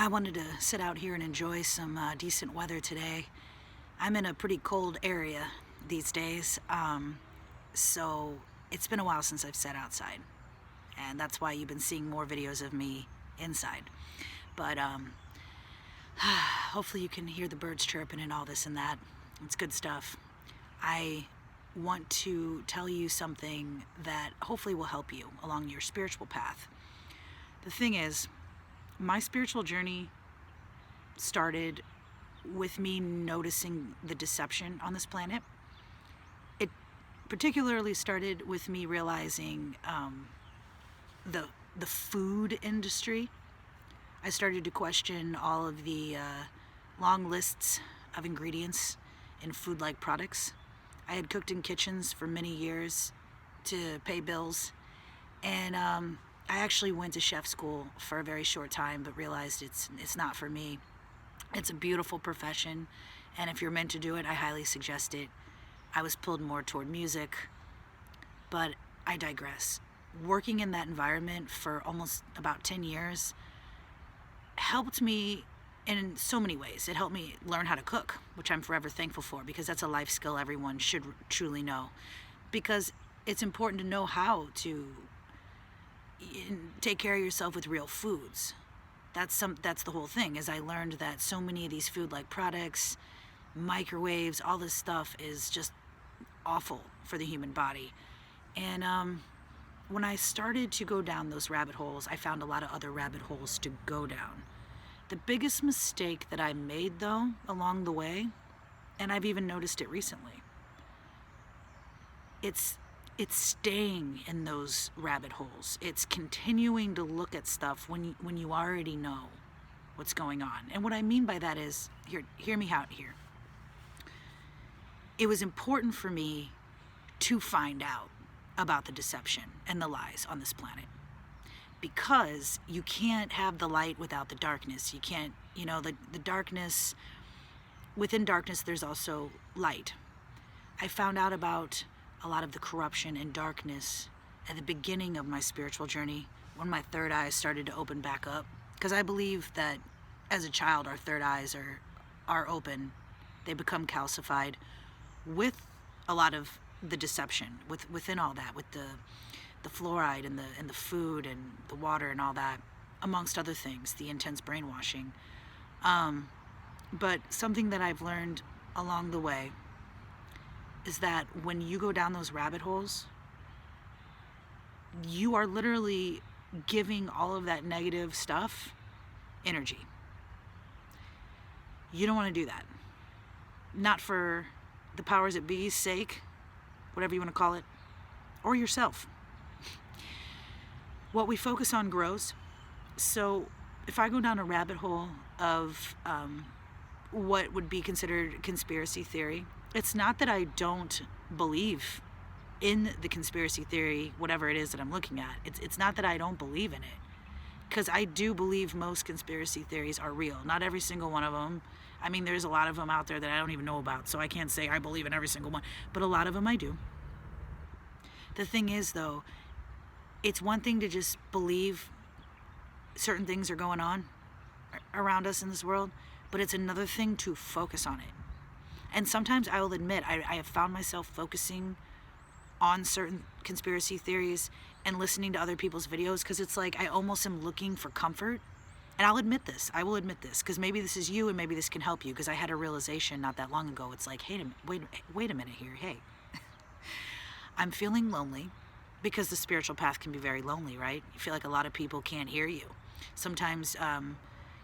I wanted to sit out here and enjoy some decent weather today. I'm in a pretty cold area these days, so it's been a while since I've sat outside, and that's why you've been seeing more videos of me inside. But hopefully you can hear the birds chirping and all this and that. It's good stuff. I want to tell you something that hopefully will help you along your spiritual path. The thing is, my spiritual journey started with me noticing the deception on this planet. It particularly started with me realizing the food industry. I started to question all of the long lists of ingredients in food-like products. I had cooked in kitchens for many years to pay bills, and I actually went to chef school for a very short time, but realized it's not for me. It's a beautiful profession, and if you're meant to do it, I highly suggest it. I was pulled more toward music, but I digress. Working in that environment for almost about 10 years helped me in so many ways. It helped me learn how to cook, which I'm forever thankful for, because that's a life skill everyone should truly know. Because it's important to know how to take care of yourself with real foods. That's the whole thing, is I learned that so many of these food-like products, microwaves, all this stuff is just awful for the human body. And when I started to go down those rabbit holes, I found a lot of other rabbit holes to go down. The biggest mistake that I made, though, along the way, and I've even noticed it recently, it's staying in those rabbit holes. It's continuing to look at stuff when you already know what's going on. And what I mean by that is, hear me out here. It was important for me to find out about the deception and the lies on this planet, because you can't have the light without the darkness. You can't, the darkness, within darkness there's also light. I found out about a lot of the corruption and darkness at the beginning of my spiritual journey, when my third eye started to open back up. Because I believe that as a child, our third eyes are open. They become calcified with a lot of the deception, within all that, with the fluoride and the food and the water and all that, amongst other things, the intense brainwashing. But something that I've learned along the way is that when you go down those rabbit holes, you are literally giving all of that negative stuff energy. You don't want to do that. Not for the powers that be's sake, whatever you want to call it, or yourself. What we focus on grows. So if I go down a rabbit hole of what would be considered conspiracy theory, it's not that I don't believe in the conspiracy theory, whatever it is that I'm looking at. It's not that I don't believe in it, because I do believe most conspiracy theories are real. Not every single one of them. I mean, there's a lot of them out there that I don't even know about, so I can't say I believe in every single one, but a lot of them I do. The thing is, though, it's one thing to just believe certain things are going on around us in this world, but it's another thing to focus on it. And sometimes I will admit, I have found myself focusing on certain conspiracy theories and listening to other people's videos, because it's like I almost am looking for comfort. And I will admit this, because maybe this is you and maybe this can help you, because I had a realization not that long ago. It's like, hey, wait a minute here, hey. I'm feeling lonely, because the spiritual path can be very lonely, right? You feel like a lot of people can't hear you. Sometimes,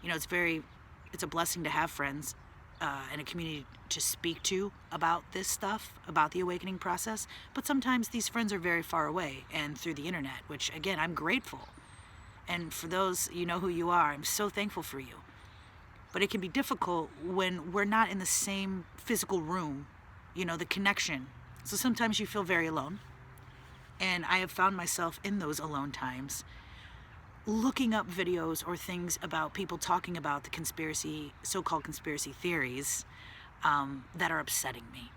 it's a blessing to have friends and a community to speak to about this stuff, about the awakening process. But sometimes these friends are very far away and through the internet, which, again, I'm grateful. And for those, you know who you are, I'm so thankful for you. But it can be difficult when we're not in the same physical room, the connection. So sometimes you feel very alone. And I have found myself in those alone times looking up videos or things about people talking about the so-called conspiracy theories that are upsetting me.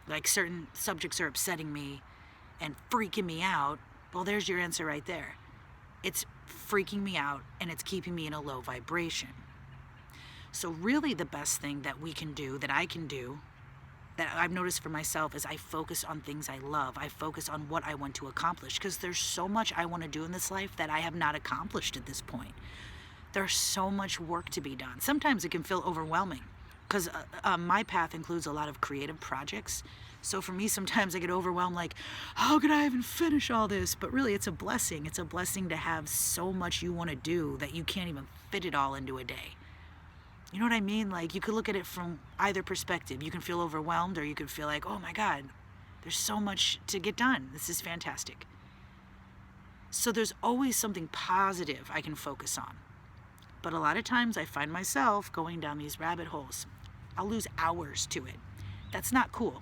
Like, certain subjects are upsetting me and freaking me out. Well, there's your answer right there. It's freaking me out and it's keeping me in a low vibration. So really the best thing that we can do, that I can do, that I've noticed for myself, is I focus on things I love. I focus on what I want to accomplish, because there's so much I want to do in this life that I have not accomplished at this point. There's so much work to be done. Sometimes it can feel overwhelming, because my path includes a lot of creative projects. So for me, sometimes I get overwhelmed, like, how could I even finish all this? But really, it's a blessing. It's a blessing to have so much you want to do that you can't even fit it all into a day. You know what I mean? Like, you could look at it from either perspective. You can feel overwhelmed, or you could feel like, oh my God, there's so much to get done. This is fantastic. So there's always something positive I can focus on. But a lot of times I find myself going down these rabbit holes. I'll lose hours to it. That's not cool.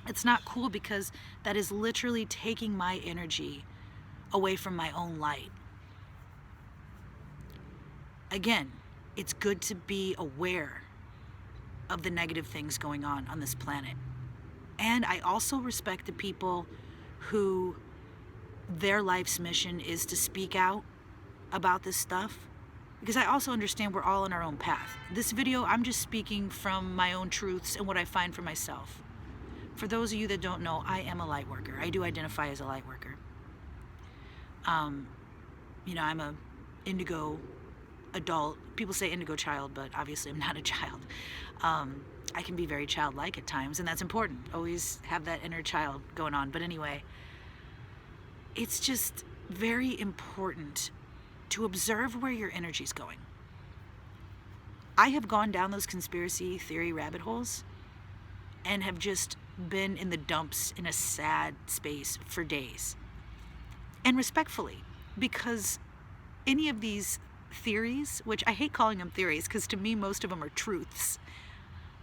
It's not cool, because that is literally taking my energy away from my own light. Again, it's good to be aware of the negative things going on this planet. And I also respect the people who their life's mission is to speak out about this stuff, because I also understand we're all on our own path. This video, I'm just speaking from my own truths and what I find for myself. For those of you that don't know, I am a light worker. I do identify as a light worker. I'm a indigo adult. People say indigo child, but obviously I'm not a child. I can be very childlike at times, and that's important. Always have that inner child going on. But anyway, it's just very important to observe where your energy's going. I have gone down those conspiracy theory rabbit holes and have just been in the dumps in a sad space for days. And respectfully, because any of these theories, which I hate calling them theories, because to me most of them are truths,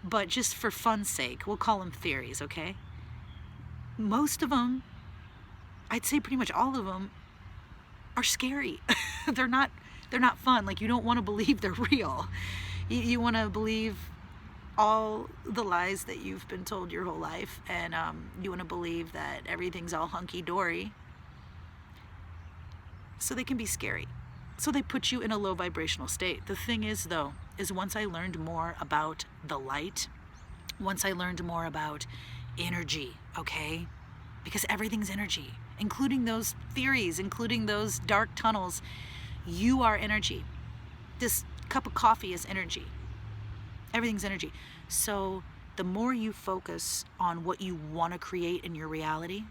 but just for fun's sake, we'll call them theories, okay? Most of them, I'd say pretty much all of them, are scary. They're not fun. Like, you don't want to believe they're real. You want to believe all the lies that you've been told your whole life, and you want to believe that everything's all hunky-dory. So they can be scary. So they put you in a low vibrational state. The thing is, though, is once I learned more about the light, once I learned more about energy, okay? Because everything's energy, including those theories, including those dark tunnels. You are energy. This cup of coffee is energy. Everything's energy. So the more you focus on what you want to create in your reality,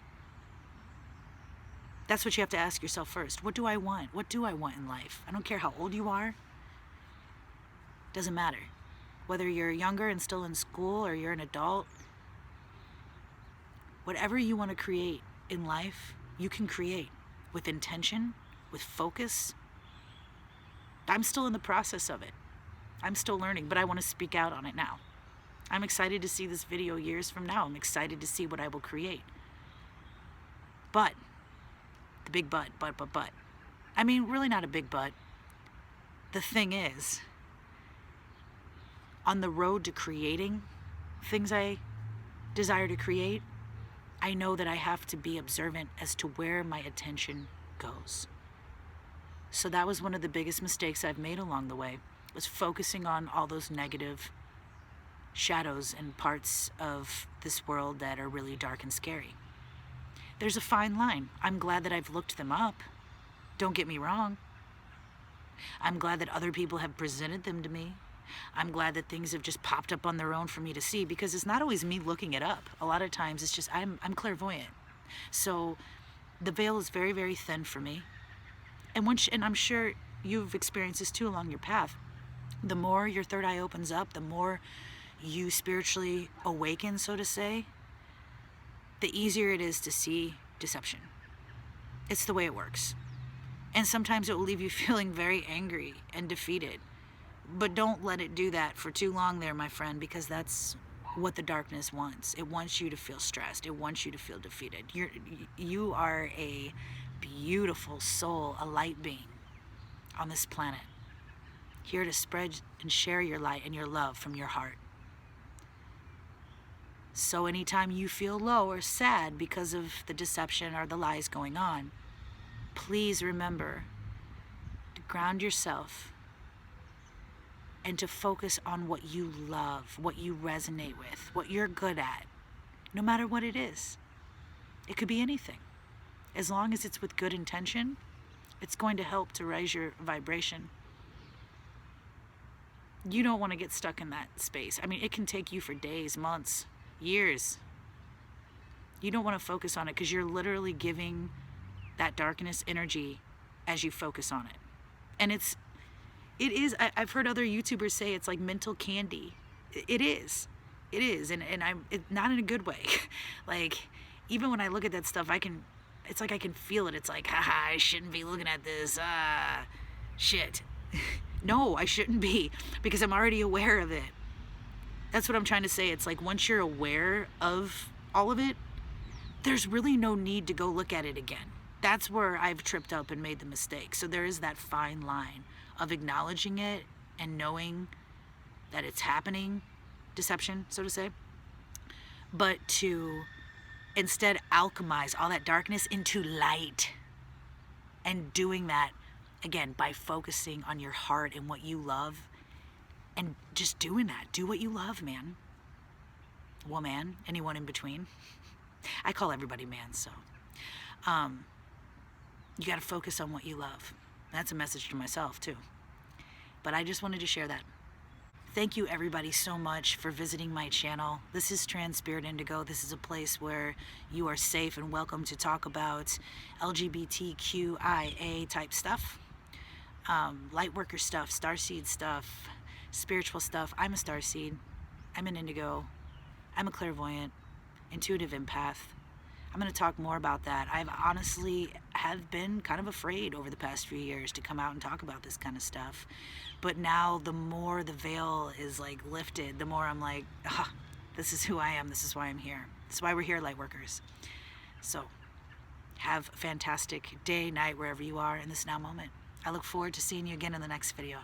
that's what you have to ask yourself first. What do I want? What do I want in life? I don't care how old you are. Doesn't matter. Whether you're younger and still in school, or you're an adult, whatever you want to create in life, you can create with intention, with focus. I'm still in the process of it. I'm still learning, but I want to speak out on it now. I'm excited to see this video years from now. I'm excited to see what I will create. But, the big but. I mean, really not a big but. The thing is, on the road to creating things I desire to create, I know that I have to be observant as to where my attention goes. So that was one of the biggest mistakes I've made along the way, was focusing on all those negative shadows and parts of this world that are really dark and scary. There's a fine line. I'm glad that I've looked them up. Don't get me wrong. I'm glad that other people have presented them to me. I'm glad that things have just popped up on their own for me to see, because it's not always me looking it up. A lot of times it's just I'm clairvoyant. So the veil is very, very thin for me. And I'm sure you've experienced this too along your path. The more your third eye opens up, the more you spiritually awaken, so to say, the easier it is to see deception. It's the way it works. And sometimes it will leave you feeling very angry and defeated. But don't let it do that for too long there, my friend, because that's what the darkness wants. It wants you to feel stressed. It wants you to feel defeated. You are a beautiful soul, a light being on this planet, here to spread and share your light and your love from your heart. So anytime you feel low or sad because of the deception or the lies going on, please remember ground yourself and to focus on what you love, what you resonate with, what you're good at, no matter what it is. It could be anything. As long as it's with good intention, it's going to help to raise your vibration. You don't want to get stuck in that space. I mean, it can take you for days, months, years. You don't want to focus on it because you're literally giving that darkness energy as you focus on it. And it is, I've heard other YouTubers say it's like mental candy. It is. And not in a good way. Like, even when I look at that stuff, it's like I can feel it. It's like, haha, I shouldn't be looking at this. Shit. No, I shouldn't be, because I'm already aware of it. That's what I'm trying to say. It's like, once you're aware of all of it, there's really no need to go look at it again. That's where I've tripped up and made the mistake. So there is that fine line of acknowledging it and knowing that it's happening, deception, so to say, but to instead alchemize all that darkness into light. And doing that, again, by focusing on your heart and what you love, and just doing that. Do what you love, man. Woman, anyone in between. I call everybody man, so. You got to focus on what you love. That's a message to myself, too. But I just wanted to share that. Thank you, everybody, so much for visiting my channel. This is Trans Spirit Indigo. This is a place where you are safe and welcome to talk about LGBTQIA type stuff, lightworker stuff, starseed stuff, spiritual stuff. I'm a starseed. I'm an indigo. I'm a clairvoyant, intuitive empath. I'm going to talk more about that. I've honestly have been kind of afraid over the past few years to come out and talk about this kind of stuff. But now the more the veil is like lifted, the more I'm like, this is who I am. This is why I'm here. This is why we're here, lightworkers. So have a fantastic day, night, wherever you are in this now moment. I look forward to seeing you again in the next video.